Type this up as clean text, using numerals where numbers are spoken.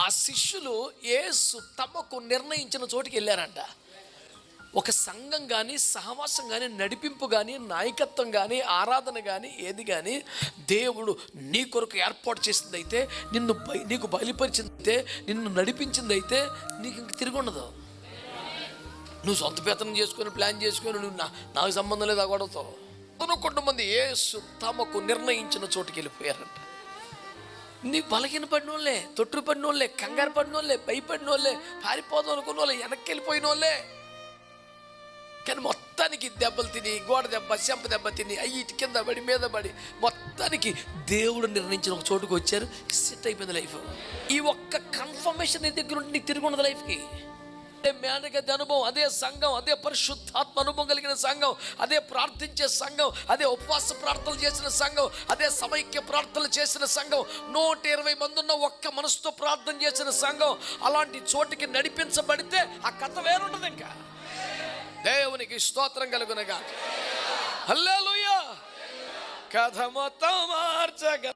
ఆ శిష్యులు యేసు తమకు నిర్ణయించిన చోటికి వెళ్ళారంట. ఒక సంఘం కానీ, సహవాసం కానీ, నడిపింపు కానీ, నాయకత్వం కానీ, ఆరాధన కానీ, ఏది కానీ దేవుడు నీ కొరకు ఏర్పాటు చేసిందైతే, నీకు బయలుపరిచిందైతే, నిన్ను నడిపించిందైతే నీకు ఇంక తిరిగి ఉండదు. నువ్వు సొంత పేతనం చేసుకొని ప్లాన్ చేసుకొని నువ్వు నాకు సంబంధం లేదు అగొడతావు. కొంతమంది యేసు తమకు నిర్ణయించిన చోటుకి వెళ్ళిపోయారంట. నీ బలహీన పడిన వాళ్ళే, తొట్టు పడిన వాళ్ళే, కంగారు పడిన వాళ్ళే, భయపడిన వాళ్ళే, పారిపోదాం అనుకున్న వాళ్ళే, వెనక్కి వెళ్ళిపోయిన వాళ్ళే. కానీ మొత్తానికి దెబ్బలు తిని, గోడ దెబ్బ, చెంప దెబ్బ తిని, ఇటు కింద పడి మీద పడి మొత్తానికి దేవుడు నిర్ణయించిన ఒక చోటుకు వచ్చారు. సెట్ అయిపోయింది లైఫ్. ఈ ఒక్క కన్ఫర్మేషన్ నీ దగ్గర ఉంటే నీకు తిరిగి ఉండదు లైఫ్కి. అదే మేనగది అనుభవం, అదే సంఘం, అదే పరిశుద్ధాత్మ అనుభవం కలిగిన సంఘం, అదే ప్రార్థించే సంఘం, అదే ఉపవాస ప్రార్థనలు చేసిన సంఘం, అదే సమైక్య ప్రార్థనలు చేసిన సంఘం, 120 మంది ఉన్న ఒక్క మనసుతో ప్రార్థన చేసిన సంఘం. అలాంటి చోటికి నడిపించబడితే ఆ కథ వేరుండదు. ఇంకా దేవునికి స్తోత్రం కలుగునగా. హల్లెలూయా. కథ మొత్తం మార్చగా